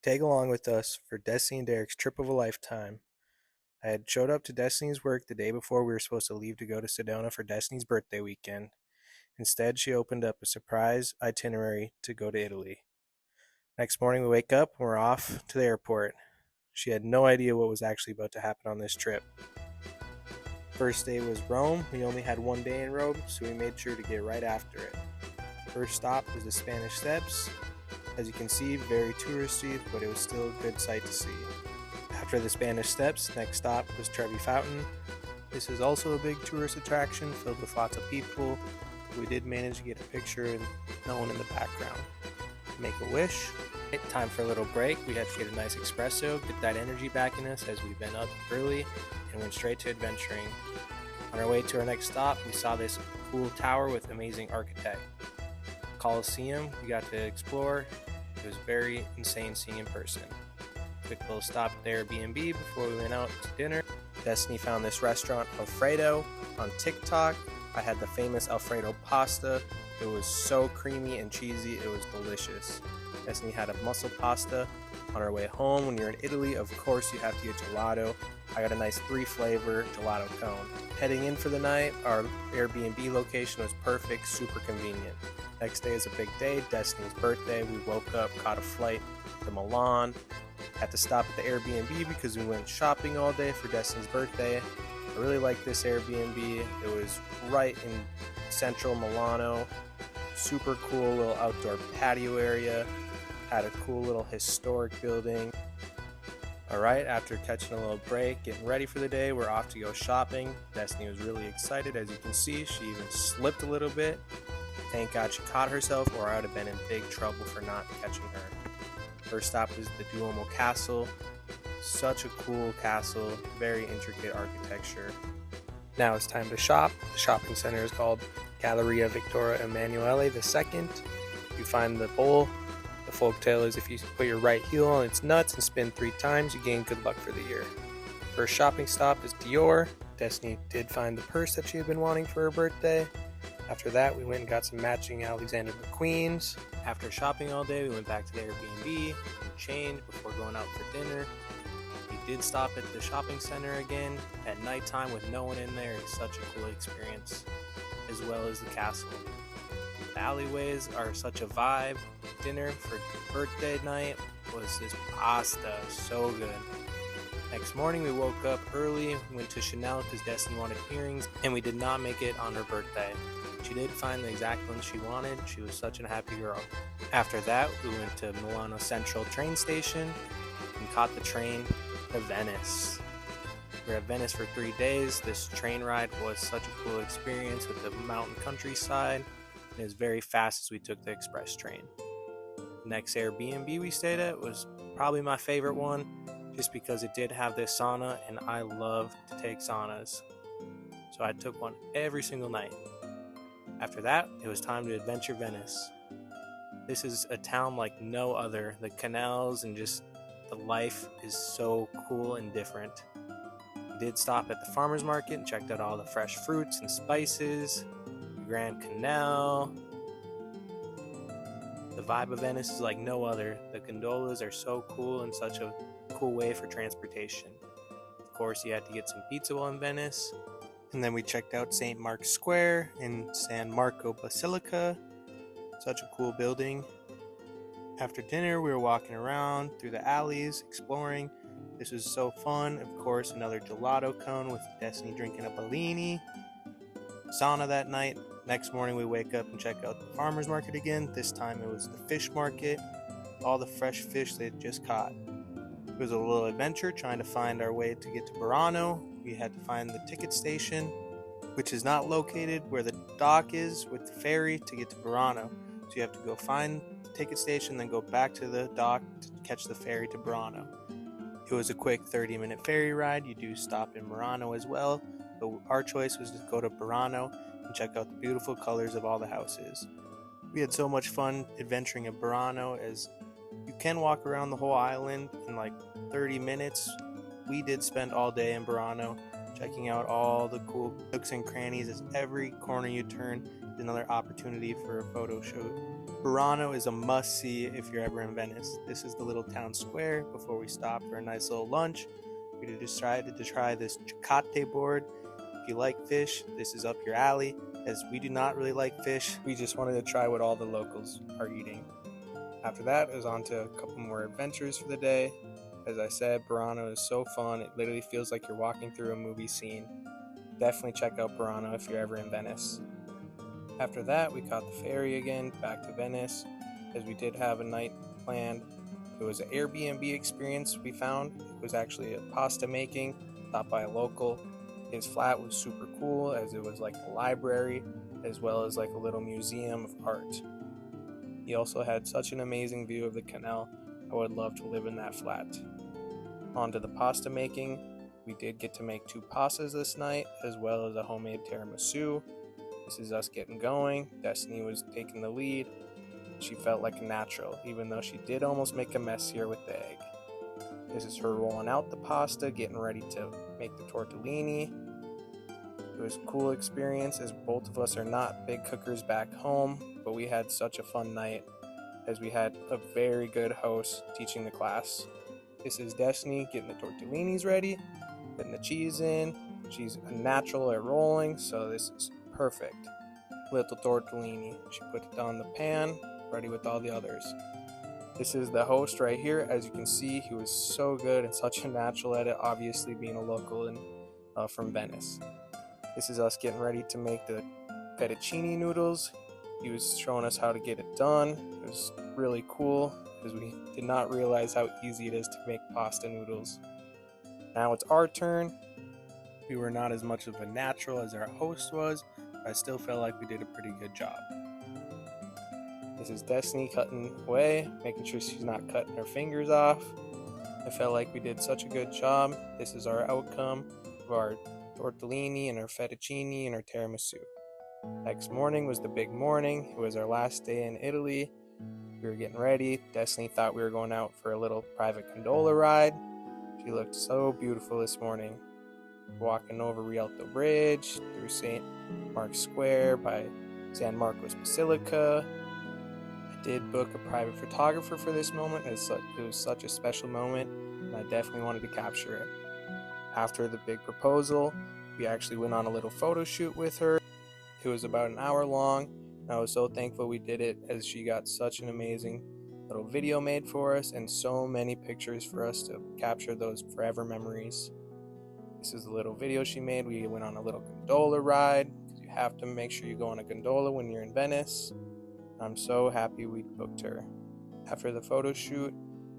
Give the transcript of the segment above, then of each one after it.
Tag along with us for Destiny and Derek's trip of a lifetime. I had showed up to Destiny's work the day before we were supposed to leave to go to Sedona for Destiny's birthday weekend. Instead, she opened up a surprise itinerary to go to Italy. Next morning, we wake up and we're off to the airport. She had no idea what was actually about to happen on this trip. First day was Rome. We only had one day in Rome, so we made sure to get right after it. First stop was the Spanish Steps. As you can see, very touristy, but it was still a good sight to see. After the Spanish Steps, next stop was Trevi Fountain. This is also a big tourist attraction filled with lots of people. We did manage to get a picture and no one in the background. Make a wish. Time for a little break. We had to get a nice espresso, get that energy back in us as we've been up early, and went straight to adventuring. On our way to our next stop, we saw this cool tower with amazing architect. Colosseum, we got to explore. It was very insane seeing in person. Quick little stop at the Airbnb before we went out to dinner. Destiny found this restaurant, Alfredo, on TikTok. I had the famous Alfredo pasta. It was so creamy and cheesy, it was delicious. Destiny had a mussel pasta. On our way home, when you're in Italy, of course you have to get gelato. I got a nice 3-flavor gelato cone. Heading in for the night, our Airbnb location was perfect, super convenient. Next day is a big day, Destiny's birthday. We woke up, caught a flight to Milan. Had to stop at the Airbnb because we went shopping all day for Destiny's birthday. I really like this Airbnb. It was right in central Milano. Super cool little outdoor patio area. Had a cool little historic building. Alright, after catching a little break, getting ready for the day, we're off to go shopping. Destiny was really excited. As you can see, she even slipped a little bit. Thank God she caught herself, or I would have been in big trouble for not catching her. First stop is the Duomo Castle. Such a cool castle, very intricate architecture. Now it's time to shop. The shopping center is called Galleria Vittorio Emanuele II. You find the bowl. The folktale is if you put your right heel on its nuts and spin 3 times, you gain good luck for the year. First shopping stop is Dior. Destiny did find the purse that she had been wanting for her birthday. After that, we went and got some matching Alexander McQueens. After shopping all day, we went back to the Airbnb and changed before going out for dinner. We did stop at the shopping center again at nighttime with no one in there. It's such a cool experience, as well as the castle. The alleyways are such a vibe. Dinner for birthday night was this pasta, so good. Next morning, we woke up early, went to Chanel because Destiny wanted earrings, and we did not make it on her birthday. She did find the exact ones she wanted. She was such a happy girl. After that, we went to Milano Central train station and caught the train to Venice. We were at Venice for 3 days. This train ride was such a cool experience with the mountain countryside. It was very fast as we took the express train. The next Airbnb we stayed at was probably my favorite one, just because it did have this sauna, and I love to take saunas. So I took one every single night. After that, it was time to adventure Venice. This is a town like no other. The canals and just the life is so cool and different. We did stop at the farmer's market and checked out all the fresh fruits and spices, the Grand Canal. The vibe of Venice is like no other. The gondolas are so cool and such a cool way for transportation. Of course, you had to get some pizza while in Venice. And then we checked out St. Mark's Square in San Marco Basilica. Such a cool building. After dinner, we were walking around through the alleys, exploring. This was so fun. Of course, another gelato cone with Destiny drinking a Bellini. Sauna that night. Next morning, we wake up and check out the farmer's market again. This time it was the fish market. All the fresh fish they had just caught. It was a little adventure trying to find our way to get to Burano. We had to find the ticket station, which is not located where the dock is with the ferry to get to Burano. So you have to go find the ticket station, then go back to the dock to catch the ferry to Burano. It was a quick 30-minute ferry ride. You do stop in Burano as well, but our choice was to go to Burano and check out the beautiful colors of all the houses. We had so much fun adventuring at Burano, as you can walk around the whole island in like 30 minutes. We did spend all day in Burano, checking out all the cool nooks and crannies, as every corner you turn is another opportunity for a photo shoot. Burano is a must-see if you're ever in Venice. This is the little town square. Before we stopped for a nice little lunch, we decided to try this chicate board. If you like fish, this is up your alley. As we do not really like fish, we just wanted to try what all the locals are eating. After that, it was on to a couple more adventures for the day. As I said, Burano is so fun. It literally feels like you're walking through a movie scene. Definitely check out Burano if you're ever in Venice. After that, we caught the ferry again back to Venice, as we did have a night planned. It was an Airbnb experience we found. It was actually a pasta making, taught by a local. His flat was super cool, as it was like a library, as well as like a little museum of art. He also had such an amazing view of the canal. I would love to live in that flat. On to the pasta making. We did get to make 2 pastas this night, as well as a homemade tiramisu. This is us getting going. Destiny was taking the lead. She felt like a natural, even though she did almost make a mess here with the egg. This is her rolling out the pasta, getting ready to make the tortellini. It was a cool experience, as both of us are not big cookers back home, but we had such a fun night, as we had a very good host teaching the class. This is Destiny getting the tortellinis ready, putting the cheese in. She's a natural at rolling, so this is perfect. Little tortellini. She put it on the pan, ready with all the others. This is the host right here. As you can see, he was so good and such a natural at it, obviously being a local and from Venice. This is us getting ready to make the fettuccine noodles. He was showing us how to get it done. It was really cool, because we did not realize how easy it is to make pasta noodles. Now it's our turn. We were not as much of a natural as our host was, but I still felt like we did a pretty good job. This is Destiny cutting away, making sure she's not cutting her fingers off. I felt like we did such a good job. This is our outcome of our tortellini and our fettuccine and our tiramisu. Next morning was the big morning. It was our last day in Italy. We were getting ready. Destiny thought we were going out for a little private gondola ride. She looked so beautiful this morning. Walking over Rialto Bridge, through St. Mark's Square, by San Marcos Basilica. I did book a private photographer for this moment, as it was such a special moment, and I definitely wanted to capture it. After the big proposal, we actually went on a little photo shoot with her. It was about an hour long, and I was so thankful we did it, as she got such an amazing little video made for us, and so many pictures for us to capture those forever memories. This is the little video she made. We went on a little gondola ride, because you have to make sure you go on a gondola when you're in Venice. I'm so happy we booked her. After the photo shoot,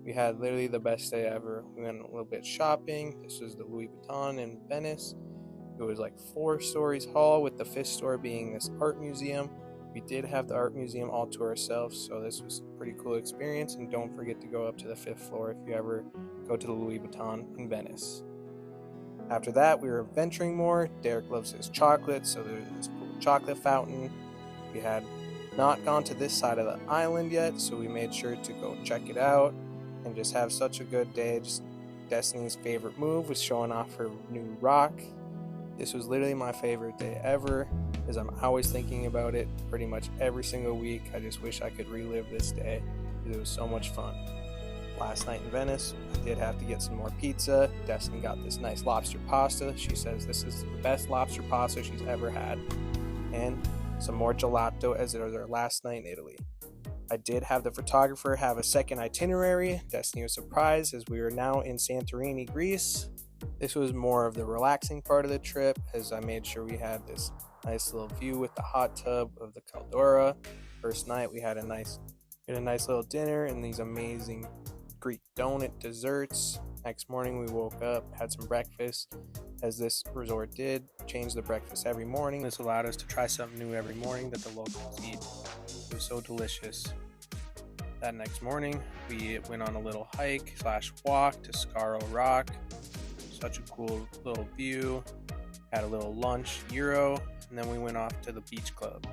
we had literally the best day ever. We went a little bit shopping. This was the Louis Vuitton in Venice. It was like 4 stories tall, with the 5th store being this art museum. We did have the art museum all to ourselves, so this was a pretty cool experience. And don't forget to go up to the 5th floor if you ever go to the Louis Vuitton in Venice. After that, we were venturing more. Derek loves his chocolate, so there was this cool chocolate fountain. We had not gone to this side of the island yet, so we made sure to go check it out and just have such a good day. Just Destiny's favorite move was showing off her new rock. This was literally my favorite day ever, as I'm always thinking about it pretty much every single week. I just wish I could relive this day, because it was so much fun. Last night in Venice, I did have to get some more pizza. Destiny got this nice lobster pasta. She says this is the best lobster pasta she's ever had. And some more gelato, as it was our last night in Italy. I did have the photographer have a second itinerary. Destiny was surprised, as we are now in Santorini, Greece. This was more of the relaxing part of the trip, as I made sure we had this nice little view with the hot tub of the Caldera. First night we had a nice little dinner and these amazing Greek donut desserts. Next morning we woke up, had some breakfast, as this resort did change the breakfast every morning. This allowed us to try something new every morning that the locals eat. It was so delicious. That next morning we went on a little hike / walk to Scaro Rock. Such a cool little view. Had a little lunch, gyro, and then we went off to the beach club.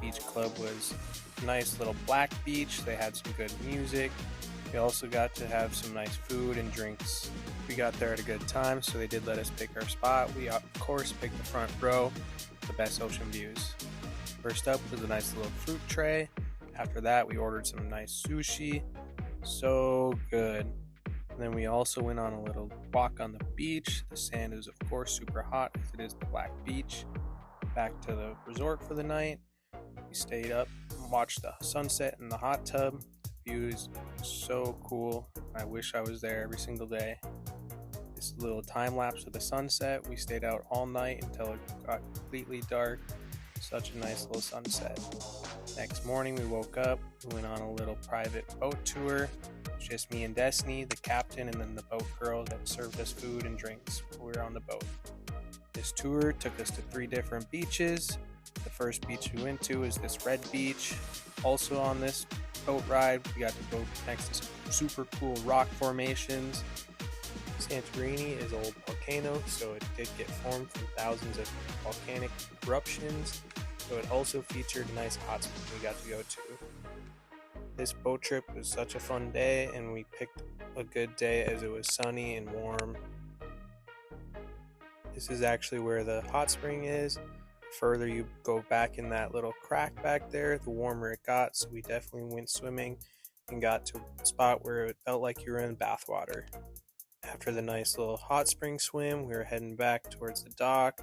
Beach club was a nice little black beach. They had some good music. We also got to have some nice food and drinks. We got there at a good time, so they did let us pick our spot. We, of course, picked the front row with the best ocean views. First up was a nice little fruit tray. After that, we ordered some nice sushi. So good. And then we also went on a little walk on the beach. The sand is, of course, super hot as it is the Black Beach. Back to the resort for the night. We stayed up and watched the sunset in the hot tub. The view is so cool. I wish I was there every single day. This little time lapse of the sunset. We stayed out all night until it got completely dark. Such a nice little sunset. Next morning we woke up, we went on a little private boat tour. Just me and Destiny, the captain, and then the boat girl that served us food and drinks while we were on the boat. This tour took us to 3 different beaches. The first beach we went to is this red beach. Also on this boat ride, we got to go next to some super cool rock formations. Santorini is an old volcano, so it did get formed from thousands of volcanic eruptions. So it also featured a nice hot spring we got to go to. This boat trip was such a fun day, and we picked a good day as it was sunny and warm. This is actually where the hot spring is. The further you go back in that little crack back there, the warmer it got, so we definitely went swimming and got to a spot where it felt like you were in bathwater. After the nice little hot spring swim, we were heading back towards the dock.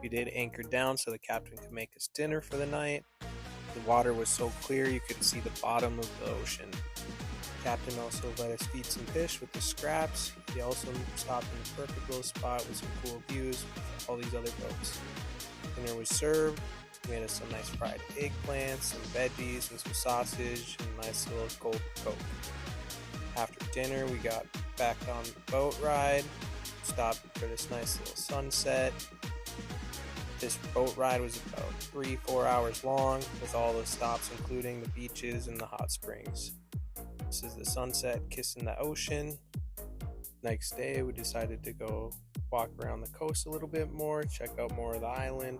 We did anchor down so the captain could make us dinner for the night. The water was so clear you could see the bottom of the ocean. The captain also let us feed some fish with the scraps. He also stopped in a perfect little spot with some cool views with all these other boats. Dinner was served. We made us some nice fried eggplants, some veggies, and some sausage, and a nice little cold Coke. After dinner, we got back on the boat ride, stopped for this nice little sunset. This boat ride was about 3-4 hours long with all the stops including the beaches and the hot springs. This is the sunset kissing the ocean. Next day we decided to go walk around the coast a little bit more, check out more of the island.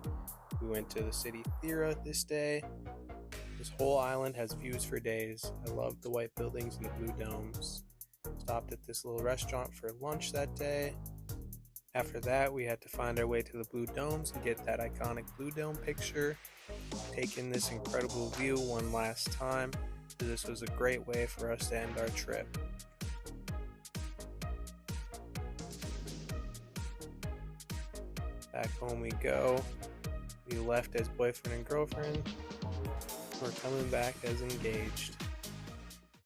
We went to the city Thera this day. This whole island has views for days. I love the white buildings and the blue domes. Stopped at this little restaurant for lunch that day. After that, we had to find our way to the blue domes and get that iconic blue dome picture. Taking this incredible view one last time. This was a great way for us to end our trip. Back home we go. We left as boyfriend and girlfriend. We're coming back as engaged.